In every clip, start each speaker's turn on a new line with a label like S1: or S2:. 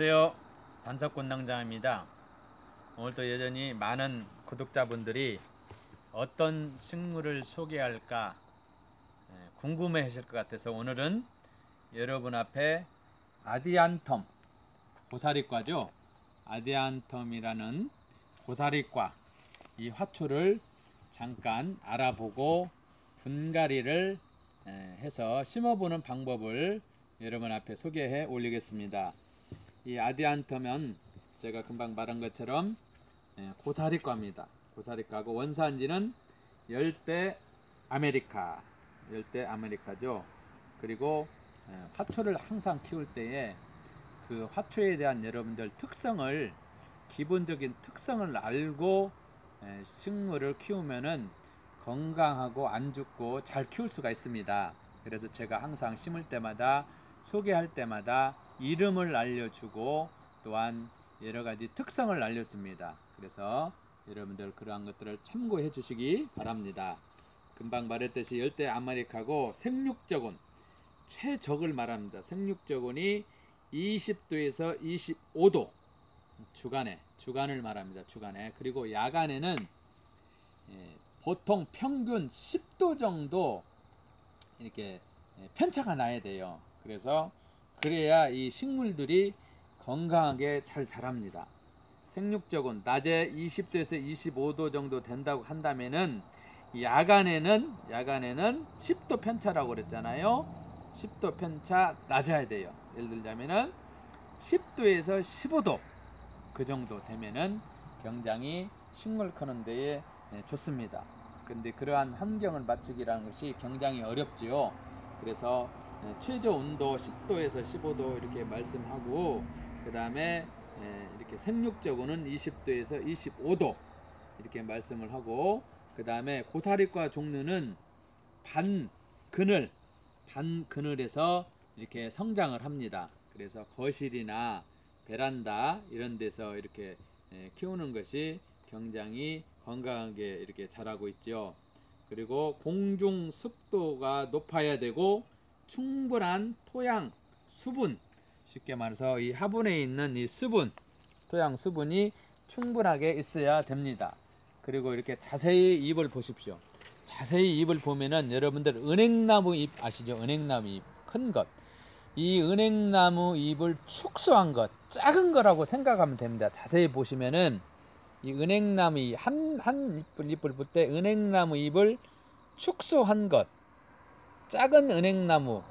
S1: 안녕하세요. 반석곤낭장입니다. 오늘도 여전히 많은 구독자분들이 어떤 식물을 소개할까 궁금해 하실 것 같아서 오늘은 여러분 앞에 아디안텀, 고사리과죠. 아디안텀이라는 고사리과 이 화초를 잠깐 알아보고 분갈이를 해서 심어보는 방법을 여러분 앞에 소개해 올리겠습니다. 이 아디안텀은 제가 금방 말한 것처럼 고사리과입니다. 고사리과고 원산지는 열대 아메리카죠. 그리고 화초를 항상 키울 때에 그 화초에 대한 여러분들 특성을, 기본적인 특성을 알고 식물을 키우면은 건강하고 안 죽고 잘 키울 수가 있습니다. 그래서 제가 항상 심을 때마다, 소개할 때마다 이름을 알려주고 또한 여러가지 특성을 알려줍니다. 그래서 여러분들 그러한 것들을 참고해 주시기 바랍니다. 금방 말했듯이 열대 아메리카고 생육적온, 최적을 말합니다. 생육적온이 20도에서 25도 주간을 말합니다. 주간에. 그리고 야간에는 보통 평균 10도 정도 이렇게 편차가 나야 돼요. 그래야 이 식물들이 건강하게 잘 자랍니다. 생육적온 낮에 20도에서 25도 정도 된다고 한다면은 야간에는 10도 편차라고 그랬잖아요. 10도 편차 낮아야 돼요. 예를 들자면은 10도에서 15도 그 정도 되면은 굉장히 식물 크는 데에 좋습니다. 근데 그러한 환경을 맞추기라는 것이 굉장히 어렵지요. 그래서 최저 온도 10도에서 15도 이렇게 말씀하고, 그 다음에 이렇게 생육적온은 20도에서 25도 이렇게 말씀을 하고, 그 다음에 고사리과 종류는 반그늘에서 이렇게 성장을 합니다. 그래서 거실이나 베란다 이런 데서 이렇게 키우는 것이 굉장히 건강하게 이렇게 자라고 있죠. 그리고 공중 습도가 높아야 되고 충분한 토양 수분, 쉽게 말해서 이 화분에 있는 이 수분, 토양 수분이 충분하게 있어야 됩니다. 그리고 이렇게 자세히 잎을 보십시오. 자세히 잎을 보면은 여러분들 은행나무 잎 아시죠? 은행나무 잎 큰 것. 이 은행나무 잎을 축소한 것, 작은 거라고 생각하면 됩니다. 자세히 보시면은 이 은행나무 한 잎을 볼 때 은행나무 잎을 축소한 것, 작은 은행나무,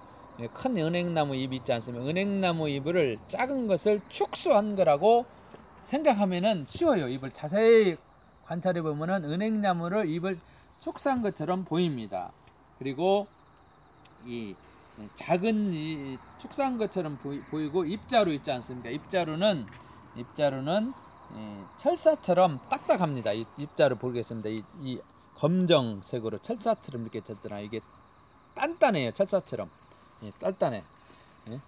S1: 큰 은행나무 잎 있지 않습니까? 은행나무 잎을 작은 것을 축소한 거라고 생각하면은 쉬워요. 잎을 자세히 관찰해 보면은 은행나무를 잎을 축소한 것처럼 보입니다. 그리고 이 작은 이 축소한 것처럼 보이고 입자루 있지 않습니까? 입자루는 철사처럼 딱딱합니다. 이 입자루 보겠습니다. 이 검정색으로 철사처럼 이렇게 졌더라. 이게 단단해요. 철사처럼. 단단해.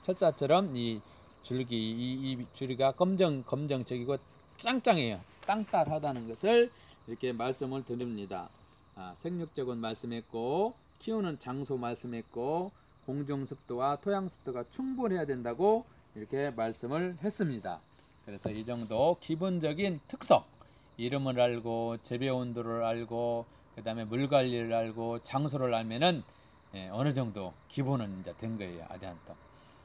S1: 철사처럼 이 줄기가 검정색이고 짱짱해요. 땅땅하다는 것을 이렇게 말씀을 드립니다. 생육적온 말씀했고, 키우는 장소 말씀했고, 공중습도와 토양습도가 충분해야 된다고 이렇게 말씀을 했습니다. 그래서 이 정도 기본적인 특성, 이름을 알고 재배 온도를 알고 그 다음에 물 관리를 알고 장소를 알면은 어느 정도 기본은 이제 된 거예요. 아디안텀.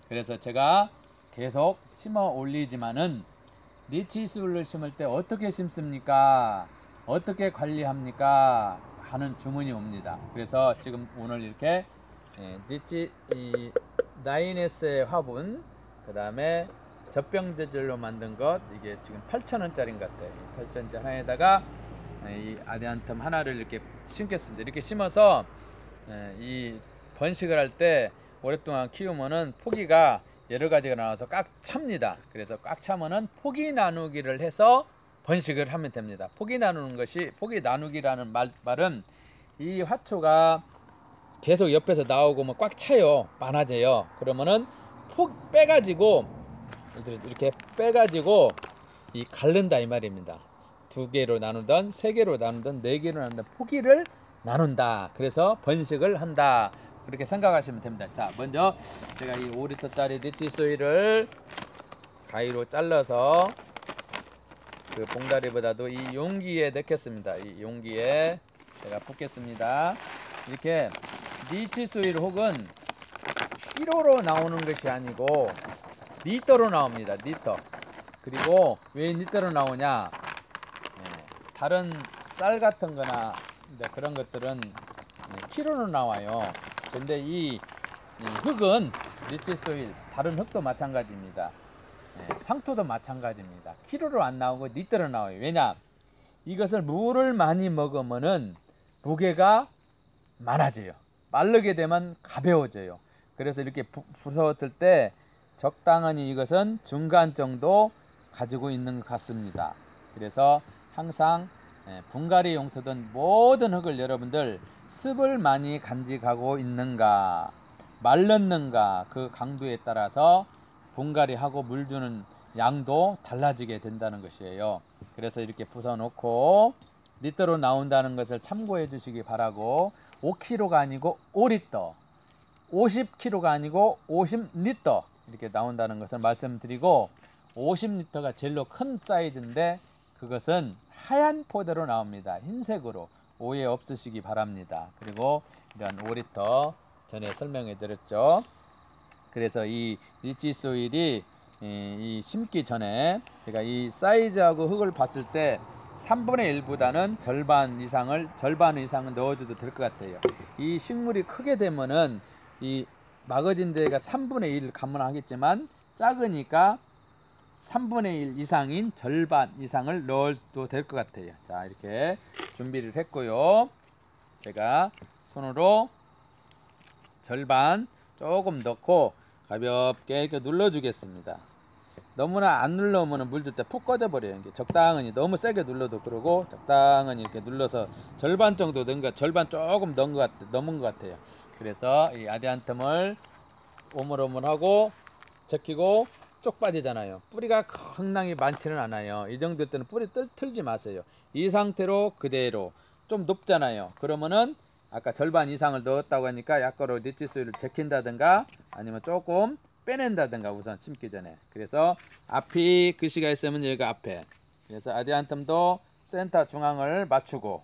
S1: 그래서 제가 계속 심어 올리지만은 니치술을 심을 때 어떻게 심습니까? 어떻게 관리합니까? 하는 주문이 옵니다. 그래서 지금 오늘 이렇게 니치 나인S의 화분, 그 다음에 젖병 재질로 만든 것, 이게 지금 8,000원짜리인 것 같아요. 8,000원짜리 하나에다가 이 아디안텀 하나를 이렇게 심겠습니다. 이렇게 심어서 이 번식을 할 때 오랫동안 키우면은 포기가 여러 가지가 나와서 꽉 찹니다. 그래서 꽉 차면은 포기 나누기를 해서 번식을 하면 됩니다. 포기 나누기라는 말은 이 화초가 계속 옆에서 나오고 뭐 꽉 차요. 많아져요. 그러면은 이렇게 빼가지고 이 갈른다 이 말입니다. 2개로 나누던, 3개로 나누던, 4개로 나누던 포기를 나눈다. 그래서 번식을 한다. 그렇게 생각하시면 됩니다. 자, 먼저 제가 이 5리터짜리 리치소일을 가위로 잘라서 그 봉다리보다도 이 용기에 넣겠습니다. 이 용기에 제가 붓겠습니다. 이렇게 리치 소일 혹은 키로로 나오는 것이 아니고 리터로 나옵니다. 리터. 그리고 왜 리터로 나오냐? 다른 쌀 같은 거나 그런 것들은 키로로 나와요. 근데 이 흙은 리치 소일, 다른 흙도 마찬가지입니다. 상토도 마찬가지입니다. 키로로 안 나오고 리터로 나와요. 왜냐? 이것을 물을 많이 먹으면은 무게가 많아져요. 마르게 되면 가벼워져요. 그래서 이렇게 부서웠을 때 적당히 이것은 중간 정도 가지고 있는 것 같습니다. 그래서 항상 분갈이 용토든 모든 흙을 여러분들 습을 많이 간직하고 있는가 말랐는가 그 강도에 따라서 분갈이하고 물 주는 양도 달라지게 된다는 것이에요. 그래서 이렇게 부숴 놓고 리터로 나온다는 것을 참고해 주시기 바라고 5kg가 아니고 5리터 50kg가 아니고 50리터 이렇게 나온다는 것을 말씀드리고 50리터가 제일로 큰 사이즈인데 그것은 하얀 포대로 나옵니다. 흰색으로 오해 없으시기 바랍니다. 그리고 이런 5리터 전에 설명해 드렸죠. 그래서 이 리치 소일이 이 심기 전에 제가 이 사이즈하고 흙을 봤을 때 3분의 1보다는 절반 이상은 넣어줘도 될 것 같아요. 이 식물이 크게 되면은 이 막아진 데가 3분의 1 감안하겠지만 작으니까 3분의 1 이상인 절반 이상을 넣어도 될 것 같아요. 자, 이렇게 준비를 했고요. 제가 손으로 절반 조금 넣고 가볍게 이렇게 눌러주겠습니다. 너무나 안 눌러오면 물 줄 때 푹 꺼져버려요. 적당히 너무 세게 눌러도 그러고 적당히 이렇게 눌러서 절반 정도 넣은 것, 절반 조금 넘은 것 같아요. 그래서 이 아디안텀을 오물오물하고 적히고 쪽 빠지잖아요. 뿌리가 겁나게 많지는 않아요. 이 정도 때는 뿌리 틀지 마세요. 이 상태로 그대로 좀 높잖아요. 그러면은 아까 절반 이상을 넣었다고 하니까 약간로 리치 소일을 적힌다든가 아니면 조금 빼낸다든가 우선 심기 전에. 그래서 앞이 글씨가 있으면 여기가 앞에. 그래서 아디안텀도 센터 중앙을 맞추고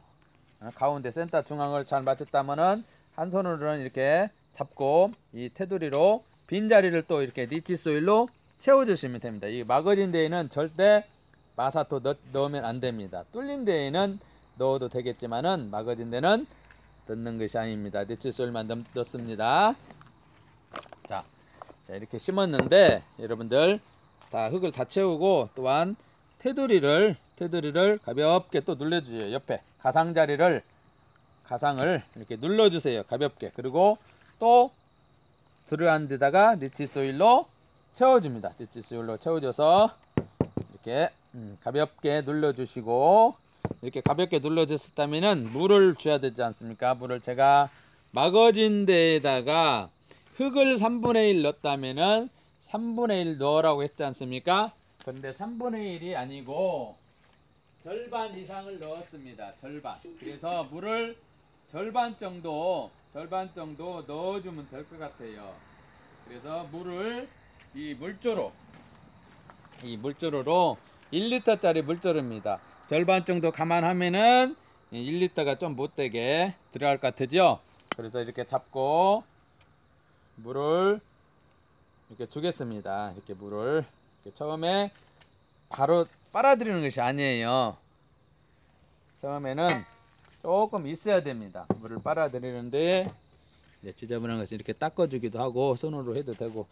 S1: 가운데 센터 중앙을 잘 맞췄다면은 한 손으로는 이렇게 잡고 이 테두리로 빈자리를 또 이렇게 리치 소일로 채워주시면 됩니다. 이 막아진 데에는 절대 마사토 넣으면 안 됩니다. 뚫린 데에는 넣어도 되겠지만은 막아진 데는 넣는 것이 아닙니다. 리치 소일만 넣습니다. 자, 이렇게 심었는데 여러분들 다 흙을 다 채우고 또한 테두리를 가볍게 또 눌러주세요. 옆에 가상을 이렇게 눌러주세요. 가볍게. 그리고 또 들어간 데다가 리치 소일로 채워줍니다. 리치 소일로 채워줘서 이렇게 가볍게 눌러주시고 이렇게 가볍게 눌러줬다면은 물을 줘야 되지 않습니까? 물을 제가 막아진 데에다가 흙을 3분의 1 넣었다면은 3분의 1 넣으라고 했지 않습니까? 그런데 3분의 1이 아니고 절반 이상을 넣었습니다. 절반. 그래서 물을 절반 정도 넣어주면 될 것 같아요. 그래서 물을 이 물조로 1리터짜리 물조로입니다. 절반 정도 감안하면은 1리터가 좀 못되게 들어갈 것 같으죠? 그래서 이렇게 잡고 물을 이렇게 주겠습니다. 이렇게 물을 이렇게 처음에 바로 빨아들이는 것이 아니에요. 처음에는 조금 있어야 됩니다. 물을 빨아들이는데 이제 지저분한 것을 이렇게 닦아주기도 하고 손으로 해도 되고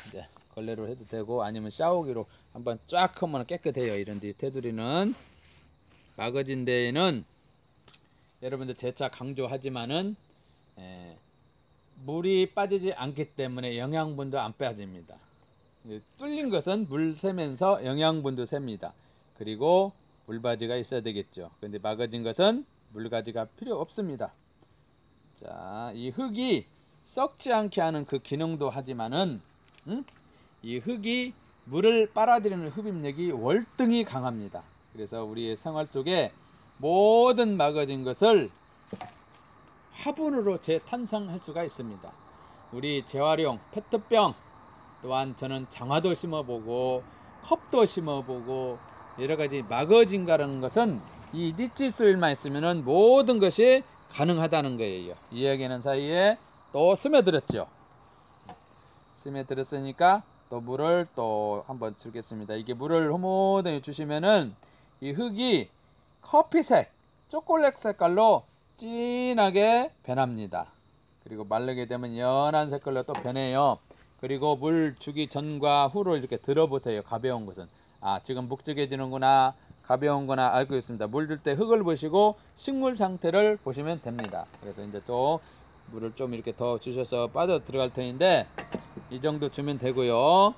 S1: 이제 걸레로 해도 되고 아니면 샤워기로 한번 쫙 하면 깨끗해요. 이런데 테두리는 막아진 데에는 여러분들 재차 강조하지만은 물이 빠지지 않기 때문에 영양분도 안 빠집니다. 뚫린 것은 물 새면서 영양분도 셉니다. 그리고 물바지가 있어야 되겠죠. 근데 막아진 것은 물가지가 필요 없습니다. 자, 이 흙이 썩지 않게 하는 그 기능도 하지만은 이 흙이 물을 빨아들이는 흡입력이 월등히 강합니다. 그래서 우리의 생활 속에 모든 막아진 것을 화분으로 재탄생할 수가 있습니다. 우리 재활용 페트병 또한 저는 장화도 심어보고 컵도 심어보고 여러 가지 마거진가라는 것은 이 리치 소일만 있으면은 모든 것이 가능하다는 거예요. 이야기하는 사이에 또 스며들었죠. 스며들었으니까 또 물을 또 한번 주겠습니다. 이게 물을 호모되게 주시면은 이 흙이 커피색, 초콜릿 색깔로 진하게 변합니다. 그리고 마르게 되면 연한 색깔로 또 변해요. 그리고 물 주기 전과 후로 이렇게 들어보세요. 가벼운 것은 지금 묵직해지는구나, 가벼운구나 알고 있습니다. 물 줄 때 흙을 보시고 식물 상태를 보시면 됩니다. 그래서 이제 또 물을 좀 이렇게 더 주셔서 빠져 들어갈 텐데 이 정도 주면 되고요.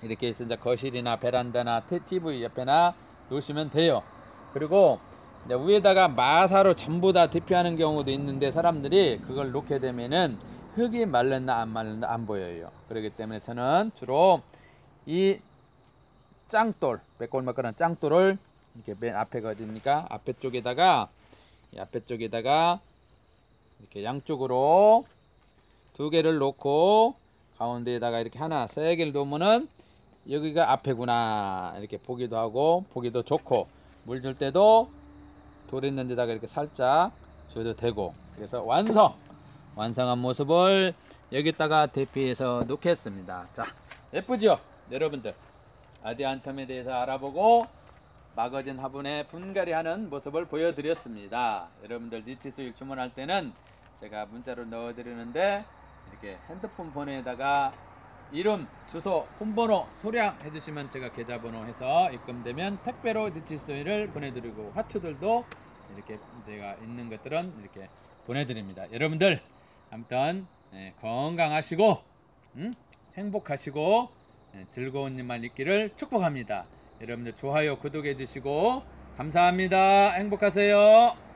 S1: 이렇게 해서 이제 거실이나 베란다나 TV 옆에나 놓으시면 돼요. 그리고 이제 위에다가 마사로 전부 다 대피하는 경우도 있는데 사람들이 그걸 놓게 되면은 흙이 말랐나 안 말랐나 안 보여요. 그렇기 때문에 저는 주로 이 짱돌, 매꼴매꼴한 짱돌을 이렇게 맨 앞에가 어딥니까? 앞에 쪽에다가 이 앞에 쪽에다가 이렇게 양쪽으로 두 개를 놓고 가운데에다가 이렇게 하나, 세 개를 놓으면은 여기가 앞에구나 이렇게 보기도 하고 보기도 좋고 물 줄 때도 돌 있는 데다가 이렇게 살짝 줘도 되고 그래서 완성한 모습을 여기다가 대피해서 놓겠습니다. 자, 예쁘죠? 여러분들 아디안텀에 대해서 알아보고 마거진 화분에 분갈이 하는 모습을 보여드렸습니다. 여러분들 리치 소일 주문할 때는 제가 문자로 넣어드리는데 이렇게 핸드폰 번호에다가 이름, 주소, 폰번호, 소량 해주시면 제가 계좌번호 해서 입금되면 택배로 리치 소일을 보내드리고 화초들도 이렇게 제가 있는 것들은 이렇게 보내드립니다. 여러분들 아무튼 건강하시고 행복하시고 즐거운 일만 있기를 축복합니다. 여러분들 좋아요 구독해 주시고 감사합니다. 행복하세요.